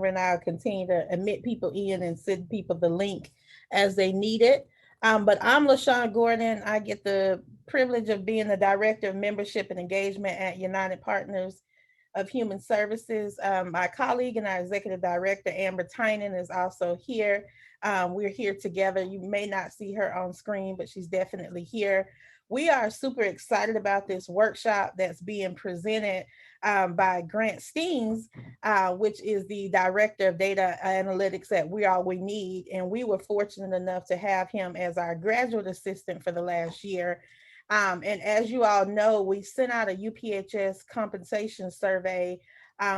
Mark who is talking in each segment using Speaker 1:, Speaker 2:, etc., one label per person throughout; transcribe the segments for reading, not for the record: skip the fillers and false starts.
Speaker 1: and I'll continue to admit people in and send people the link as they need it. But I'm LaShawn Gordon. I get the privilege of being the Director of Membership and Engagement at United Partners of Human Services. My colleague and our Executive Director, Amber Tynan, is also here. We're here together. You may not see her on screen, but she's definitely here. We are super excited about this workshop that's being presented by Grant Steens, which is the Director of Data Analytics at We Are We Need. And we were fortunate enough to have him as our graduate assistant for the last year. And as you all know, we sent out a UPHS compensation survey.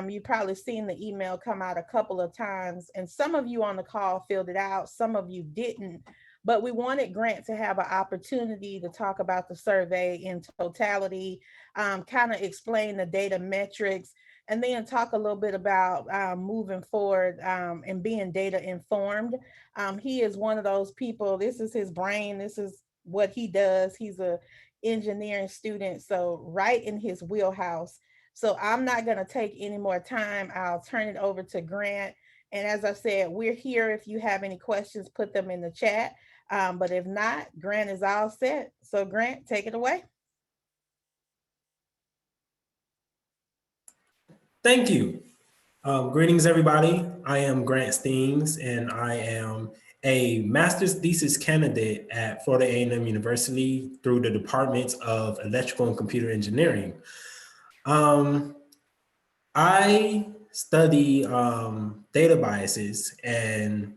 Speaker 1: You've probably seen the email come out a couple of times, and some of you on the call filled it out, some of you didn't. But we wanted Grant to have an opportunity to talk about the survey in totality, kind of explain the data metrics, and then talk a little bit about moving forward and being data informed. He is one of those people, this is his brain, this is what he does. He's a engineering student, so right in his wheelhouse. So I'm not going to take any more time. I'll turn it over to Grant. And as I said, we're here. If you have any questions, put them in the chat. But if not, Grant is all set. So Grant, take it away.
Speaker 2: Thank you. Greetings, everybody. I am Grant Steens, and I am a master's thesis candidate at Florida A&M University through the Department of Electrical and Computer Engineering. I study data biases and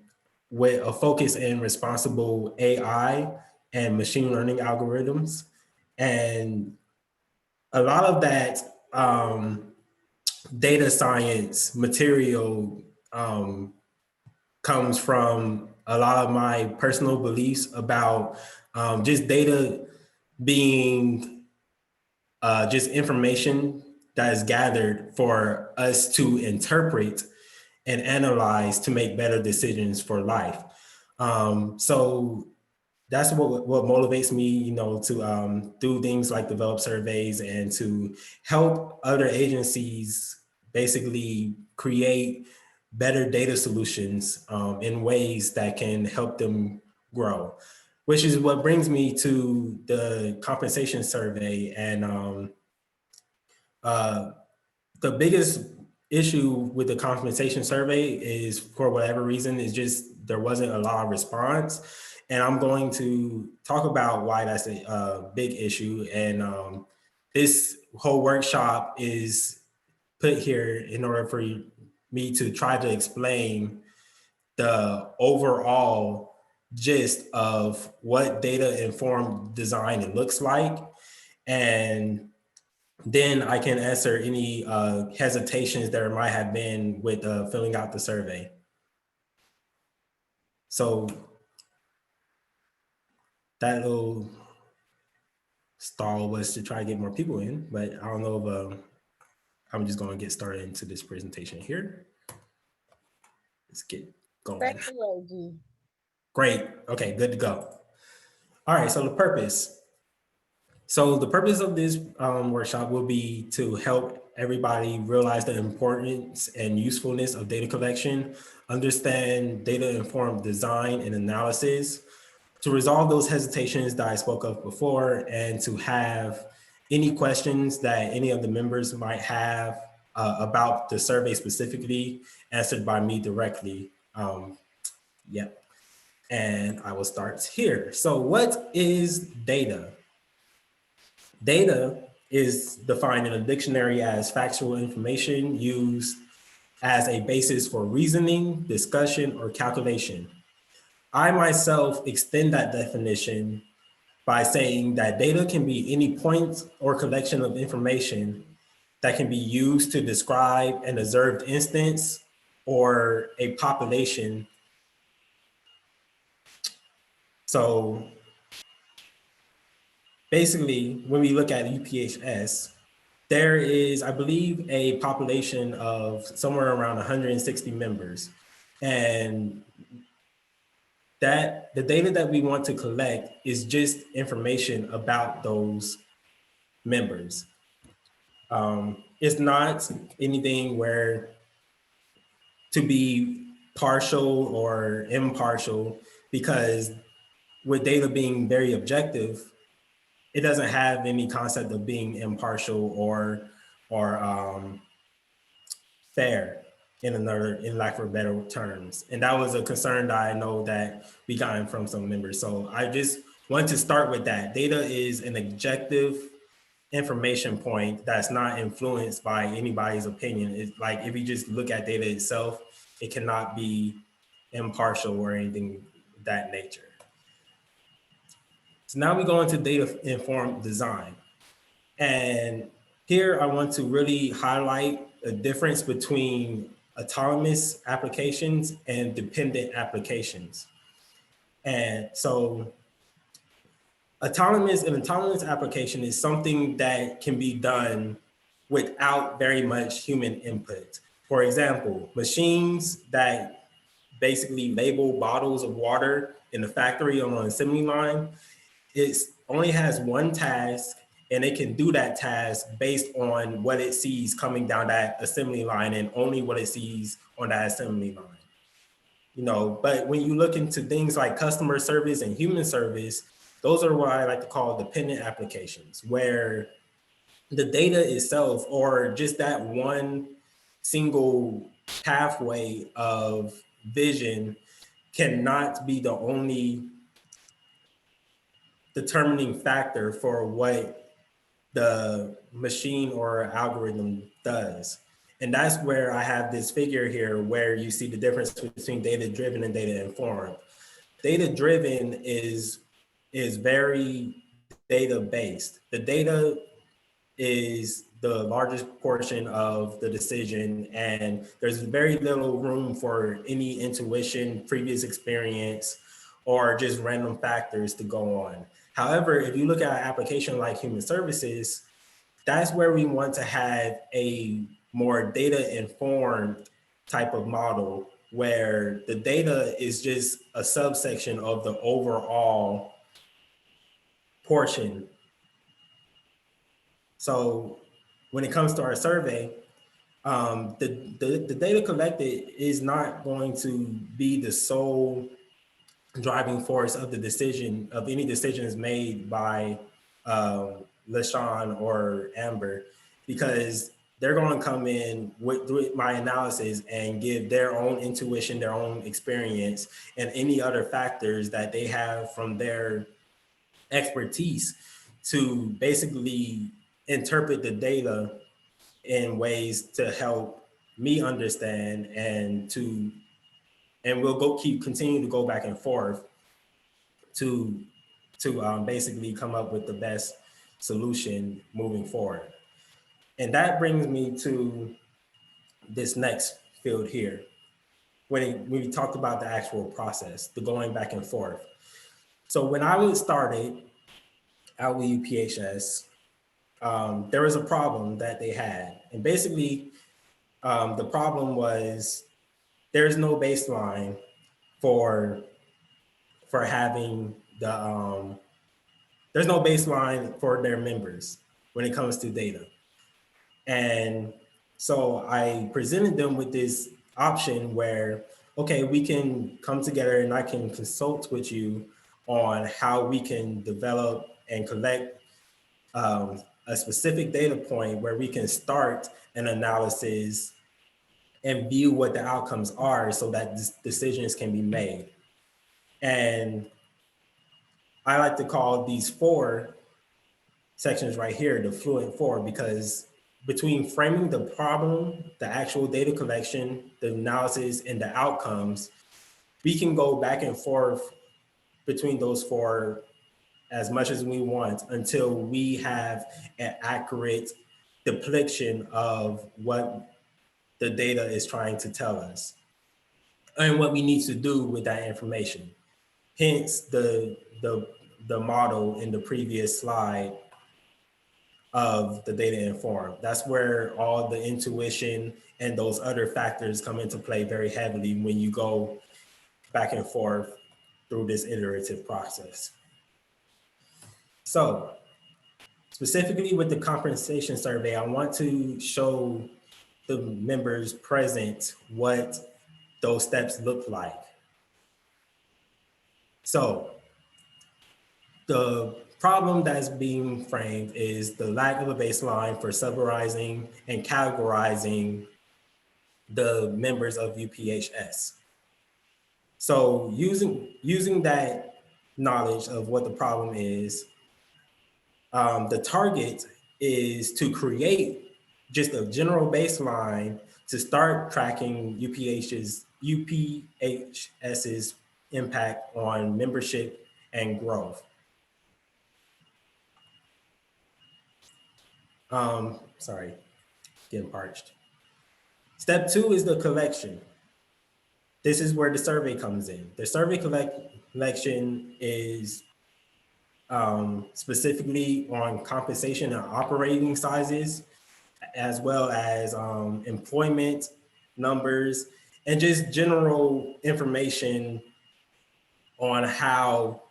Speaker 2: with a focus in responsible AI and machine learning algorithms. And a lot of that data science material comes from a lot of my personal beliefs about just data being just information that is gathered for us to interpret and analyze to make better decisions for life. So that's what motivates me, you know, to do things like develop surveys and to help other agencies basically create better data solutions in ways that can help them grow, which is what brings me to the compensation survey. And the biggest issue with the compensation survey is, for whatever reason, is just there wasn't a lot of response. And I'm going to talk about why that's a big issue. And this whole workshop is put here in order for me to try to explain the overall gist of what data-informed design looks like. And then I can answer any hesitations there might have been with filling out the survey. So that little stall was to try to get more people in, but I don't know if I'm just going to get started into this presentation here. Let's get going.
Speaker 1: Thank you, AG.
Speaker 2: Great. Okay, good to go. All right, so the purpose. So the purpose of this workshop will be to help everybody realize the importance and usefulness of data collection, understand data-informed design and analysis, to resolve those hesitations that I spoke of before, and to have any questions that any of the members might have about the survey specifically answered by me directly. Yep. And I will start here. So what is data? Data is defined in a dictionary as factual information used as a basis for reasoning, discussion, or calculation. I myself extend that definition by saying that data can be any point or collection of information that can be used to describe an observed instance or a population. So basically, when we look at UPHS, there is, I believe, a population of somewhere around 160 members. And that the data that we want to collect is just information about those members. It's not anything where to be partial or impartial, because with data being very objective, it doesn't have any concept of being impartial or fair in lack of better terms. And that was a concern that I know that we gotten from some members. So I just want to start with that. Data is an objective information point that's not influenced by anybody's opinion. It's like, if you just look at data itself, it cannot be impartial or anything of that nature. So now we go into data informed design. And here I want to really highlight a difference between autonomous applications and dependent applications. And so an autonomous application is something that can be done without very much human input. For example, machines that basically label bottles of water in the factory on an assembly line, it only has one task, and it can do that task based on what it sees coming down that assembly line and only what it sees on that assembly line. You know, but when you look into things like customer service and human service, those are what I like to call dependent applications, where the data itself, or just that one single pathway of vision, cannot be the only determining factor for what the machine or algorithm does. And that's where I have this figure here where you see the difference between data-driven and data-informed. Data-driven is very data-based. The data is the largest portion of the decision, and there's very little room for any intuition, previous experience, or just random factors to go on. However, if you look at an application like human services, that's where we want to have a more data-informed type of model, where the data is just a subsection of the overall portion. So when it comes to our survey, the data collected is not going to be the sole driving force of the decision, of any decisions made by LaShawn or Amber, because they're going to come in with my analysis and give their own intuition, their own experience, and any other factors that they have from their expertise to basically interpret the data in ways to help me understand, and we'll continue to go back and forth to basically come up with the best solution moving forward. And that brings me to this next field here. When we talked about the actual process, the going back and forth. So when I was started out with UPHS, there was a problem that they had. And basically, the problem was there's no baseline for having there's no baseline for their members when it comes to data. And so I presented them with this option where, okay, we can come together and I can consult with you on how we can develop and collect a specific data point where we can start an analysis and view what the outcomes are so that decisions can be made. And I like to call these 4 sections right here the fluent 4, because between framing the problem, the actual data collection, the analysis, and the outcomes, we can go back and forth between those 4 as much as we want until we have an accurate depiction of what the data is trying to tell us and what we need to do with that information. Hence the model in the previous slide of the data informed. That's where all the intuition and those other factors come into play very heavily when you go back and forth through this iterative process. So specifically with the compensation survey, I want to show the members present what those steps look like. So the problem that's being framed is the lack of a baseline for summarizing and categorizing the members of UPHS. So using that knowledge of what the problem is, the target is to create just a general baseline to start tracking UPHS's impact on membership and growth. Sorry, getting parched. Step 2 is the collection. This is where the survey comes in. The survey collection is specifically on compensation and operating sizes, as well as employment numbers, and just general information on how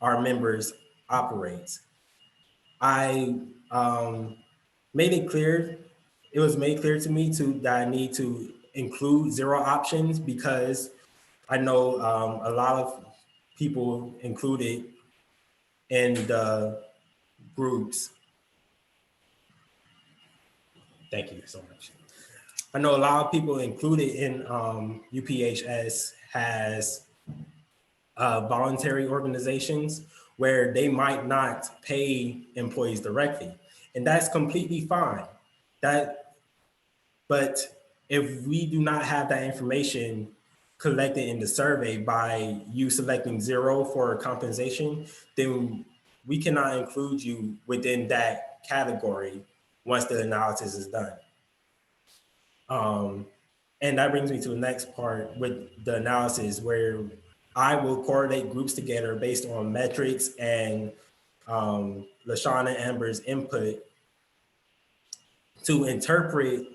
Speaker 2: our members operate. I made it clear, it was made clear to me that I need to include 0 options, because I know a lot of people included in the groups. Thank you so much. I know a lot of people included in UPHS has voluntary organizations where they might not pay employees directly, and that's completely fine. But if we do not have that information collected in the survey by you selecting 0 for compensation, then we cannot include you within that category once the analysis is done. And that brings me to the next part with the analysis, where I will coordinate groups together based on metrics and LaShawn and Amber's input to interpret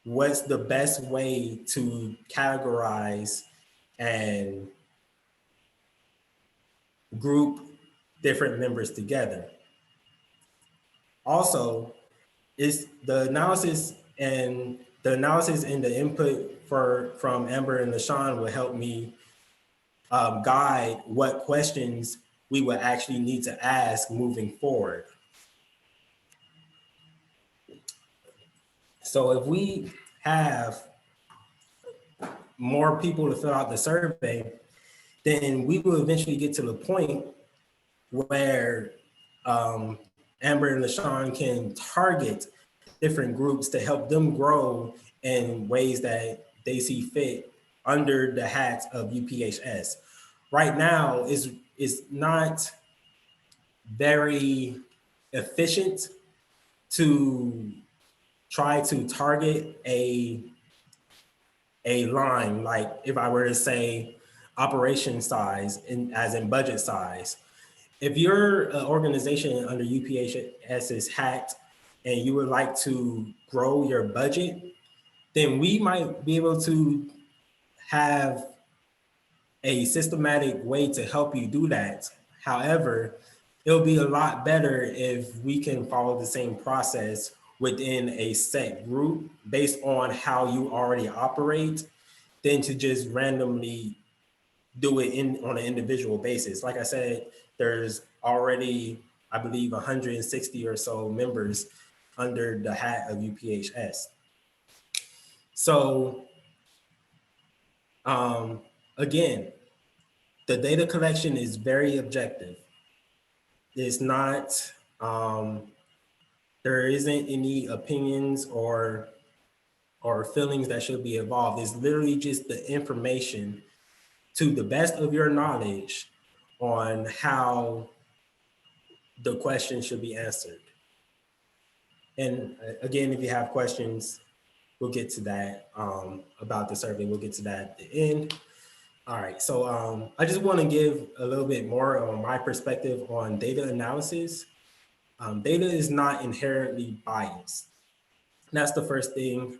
Speaker 2: what's the best way to categorize and group different members together. Also, is the analysis and the input from Amber and LaShawn will help me guide what questions we would actually need to ask moving forward. So if we have more people to fill out the survey, then we will eventually get to the point where Amber and LaShawn can target different groups to help them grow in ways that they see fit under the hat of UPHS. Right now is not very efficient to try to target a line, like if I were to say operation size as in budget size. If you're an organization under UPHS's hat and you would like to grow your budget, then we might be able to have a systematic way to help you do that. However, it'll be a lot better if we can follow the same process within a set group based on how you already operate than to just randomly do it on an individual basis. Like I said, there's already, I believe, 160 or so members under the hat of UPHS. So again, the data collection is very objective. It's not, there isn't any opinions or feelings that should be involved. It's literally just the information to the best of your knowledge on how the question should be answered. And again, if you have questions, we'll get to that about the survey. We'll get to that at the end. All right, so I just want to give a little bit more on my perspective on data analysis. Data is not inherently biased. That's the first thing.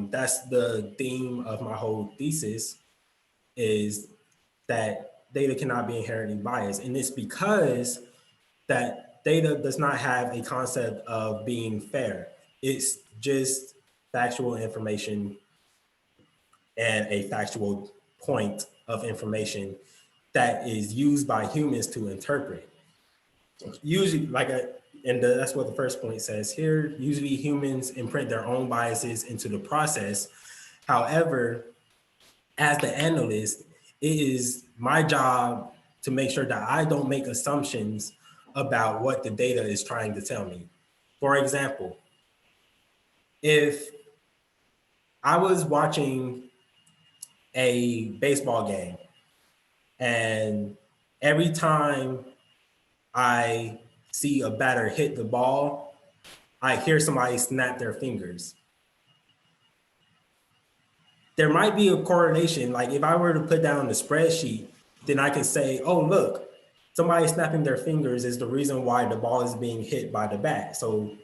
Speaker 2: That's the theme of my whole thesis, is that data cannot be inherently biased. And it's because that data does not have a concept of being fair. It's just factual information and a factual point of information that is used by humans to interpret. Usually, that's what the first point says here. Usually humans imprint their own biases into the process. However, as the analyst, it is my job to make sure that I don't make assumptions about what the data is trying to tell me. For example, if I was watching a baseball game and every time I see a batter hit the ball, I hear somebody snap their fingers. There might be a correlation. Like if I were to put down the spreadsheet, then I can say, oh, look, somebody snapping their fingers is the reason why the ball is being hit by the bat. So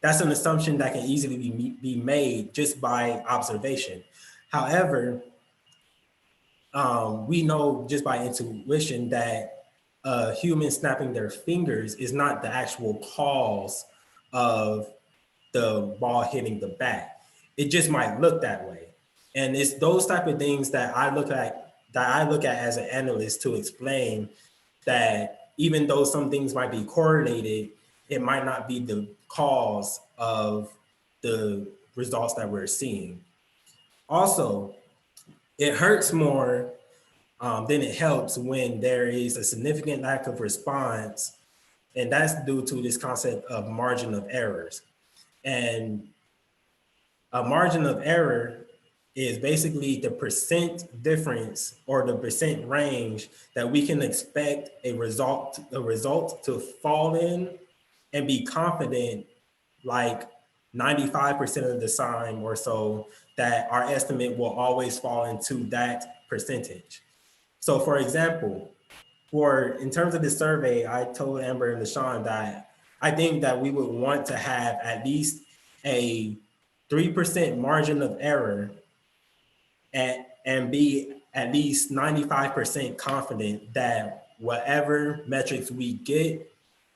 Speaker 2: that's an assumption that can easily be made just by observation. However, we know just by intuition that humans snapping their fingers is not the actual cause of the ball hitting the bat. It just might look that way. And it's those type of things that I look at as an analyst to explain that even though some things might be correlated, it might not be the cause of the results that we're seeing. Also, it hurts more than it helps when there is a significant lack of response, and that's due to this concept of margin of errors. And a margin of error is basically the percent difference or the percent range that we can expect a result to fall in and be confident like 95% of the time or so that our estimate will always fall into that percentage. So for example, in terms of the survey, I told Amber and LaShawn that I think that we would want to have at least a 3% margin of error and be at least 95% confident that whatever metrics we get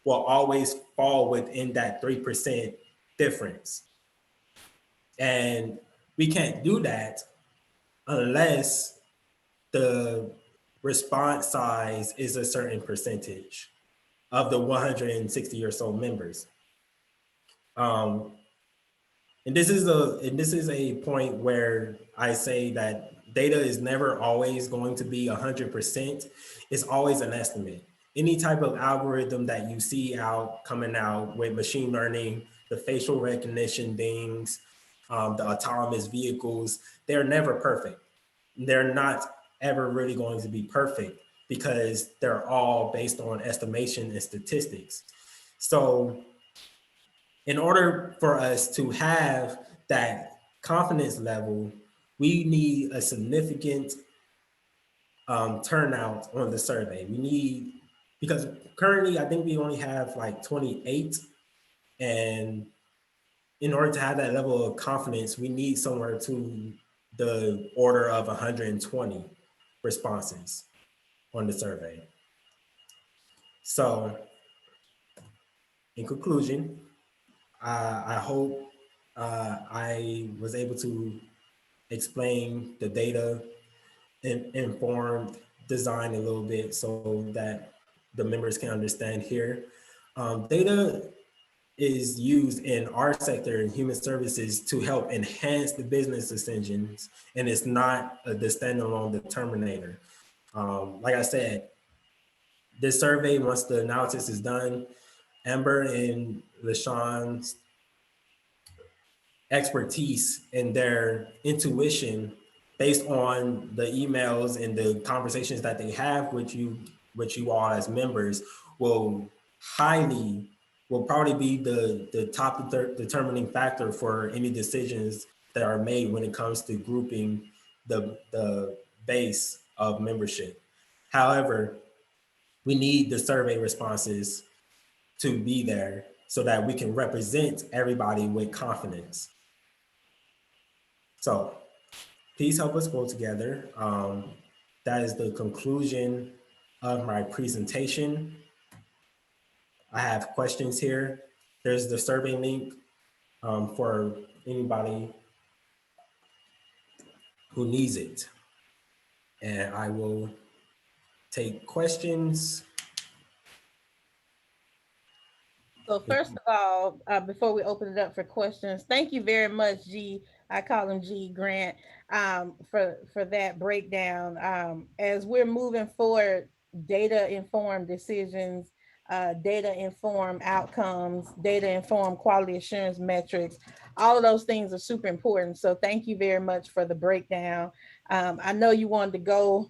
Speaker 2: will always fall within that 3% difference. And we can't do that unless the response size is a certain percentage of the 160 or so members. And this is a point where I say that data is never always going to be 100%. It's always an estimate. Any type of algorithm that you see coming out with machine learning, the facial recognition things, the autonomous vehicles, they're never perfect. They're not ever really going to be perfect because they're all based on estimation and statistics. So in order for us to have that confidence level, we need a significant turnout on the survey. Because currently I think we only have like 28, and in order to have that level of confidence, we need somewhere to the order of 120 responses on the survey. So in conclusion, I hope I was able to explain the data informed design a little bit so that the members can understand here. Data is used in our sector in human services to help enhance the business decisions, and it's not the standalone determinator. Like I said, this survey, once the analysis is done, Amber and LaShawn's expertise and their intuition based on the emails and the conversations that they have with you all as members will probably be the top determining factor for any decisions that are made when it comes to grouping the base of membership. However, we need the survey responses to be there so that we can represent everybody with confidence. So please help us go together. That is the conclusion of my presentation. I have questions here. There's the survey link for anybody who needs it. And I will take questions.
Speaker 1: So first of all, before we open it up for questions, thank you very much, G. I call him G Grant, for that breakdown. As we're moving forward, data informed decisions, data informed outcomes, data informed quality assurance metrics. All of those things are super important. So thank you very much for the breakdown. I know you wanted to go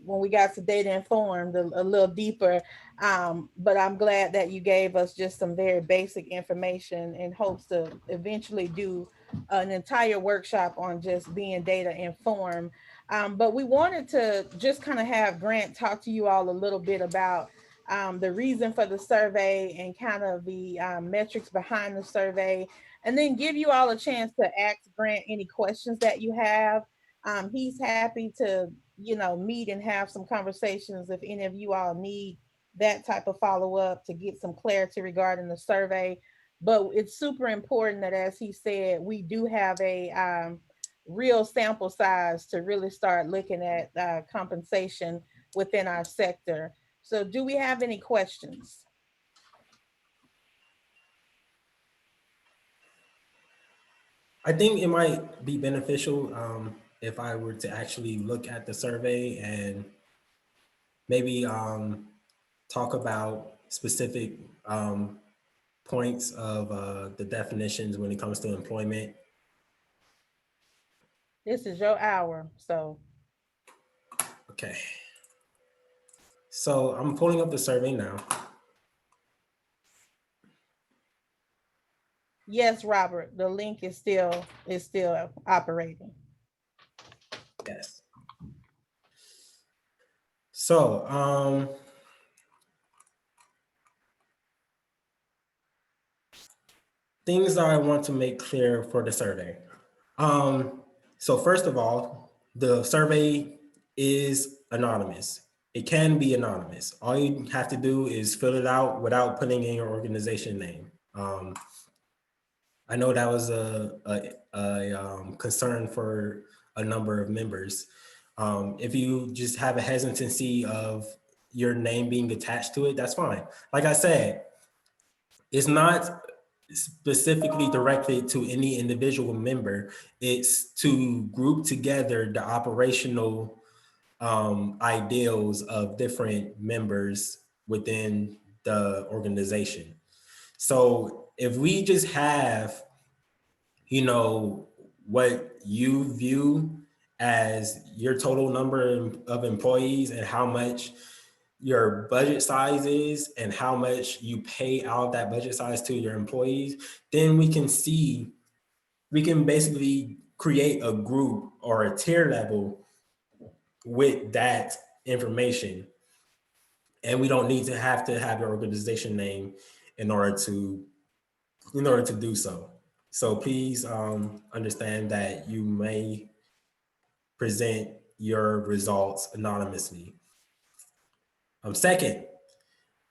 Speaker 1: when we got to data informed a little deeper, but I'm glad that you gave us just some very basic information in hopes to eventually do an entire workshop on just being data informed. But we wanted to just kind of have Grant talk to you all a little bit about the reason for the survey and kind of the metrics behind the survey, and then give you all a chance to ask Grant any questions that you have. He's happy to, meet and have some conversations if any of you all need that type of follow up to get some clarity regarding the survey. But it's super important that, as he said, we do have a real sample size to really start looking at compensation within our sector. So, do we have any questions?
Speaker 2: I think it might be beneficial if I were to actually look at the survey and maybe talk about specific points of the definitions when it comes to employment.
Speaker 1: This is your hour. So,
Speaker 2: Okay. So I'm pulling up the survey now.
Speaker 1: yes, Robert, the link is still operating.
Speaker 2: Yes. So things that I want to make clear for the survey. So first of all, the survey is anonymous. It can be anonymous. All you have to do is fill it out without putting in your organization name. I know that was a concern for a number of members. If you just have a hesitancy of your name being attached to it, that's fine. Like I said, it's not specifically directed to any individual member. It's to group together the operational ideals of different members within the organization. So if we just have, what you view as your total number of employees and how much your budget size is and how much you pay out of that budget size to your employees, then we can basically create a group or a tier level with that information. And we don't need to have your organization name in order to do so. So please understand that you may present your results anonymously. Second,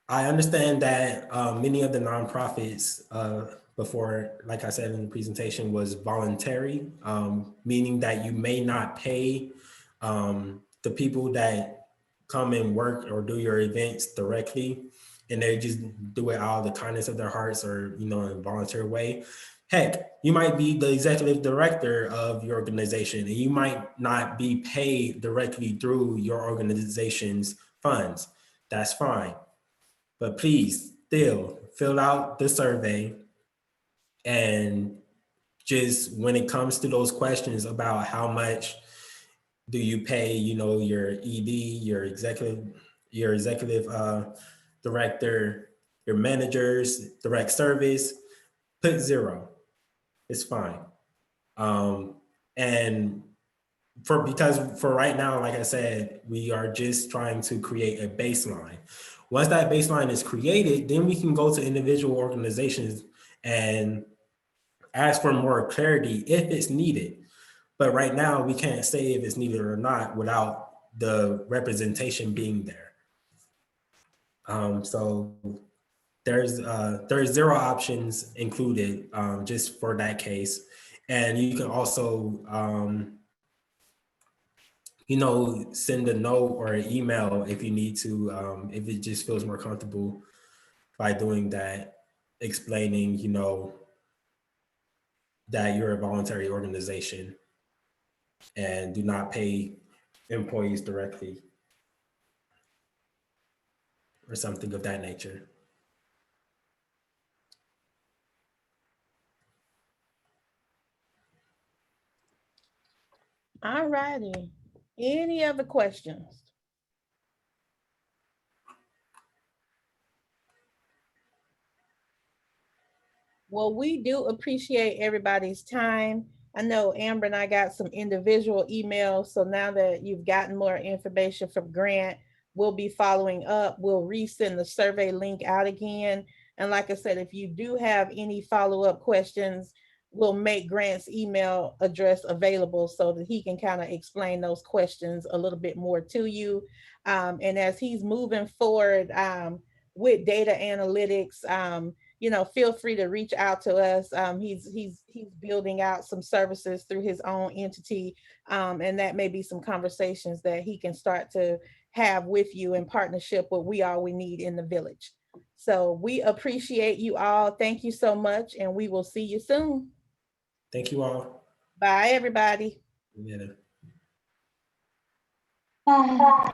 Speaker 2: I understand that many of the nonprofits before, like I said in the presentation, was voluntary, meaning that you may not pay the people that come and work or do your events directly, and they just do it out of the kindness of their hearts or, in a voluntary way. Heck, you might be the executive director of your organization and you might not be paid directly through your organization's funds. That's fine. But please still fill out the survey, and just when it comes to those questions about how much do you pay, your ED, your executive director, your managers, direct service, put 0. It's fine. And because for right now, like I said, we are just trying to create a baseline. Once that baseline is created, then we can go to individual organizations and ask for more clarity if it's needed. But right now, we can't say if it's needed or not without the representation being there. So there's 0 options included just for that case. And you can also send a note or an email if you need to, if it just feels more comfortable by doing that, explaining, that you're a voluntary organization and do not pay employees directly or something of that nature.
Speaker 1: All righty. Any other questions? Well, we do appreciate everybody's time. I know Amber and I got some individual emails. So now that you've gotten more information from Grant, we'll be following up. We'll resend the survey link out again. And like I said, if you do have any follow-up questions, we'll make Grant's email address available so that he can kind of explain those questions a little bit more to you. And as he's moving forward with data analytics, feel free to reach out to us. He's building out some services through his own entity, and that may be some conversations that he can start to have with you in partnership with We All We Need in the Village. So we appreciate you all. Thank you so much, and we will see you soon.
Speaker 2: Thank you all.
Speaker 1: Bye, everybody.
Speaker 2: Yeah.
Speaker 3: Bye.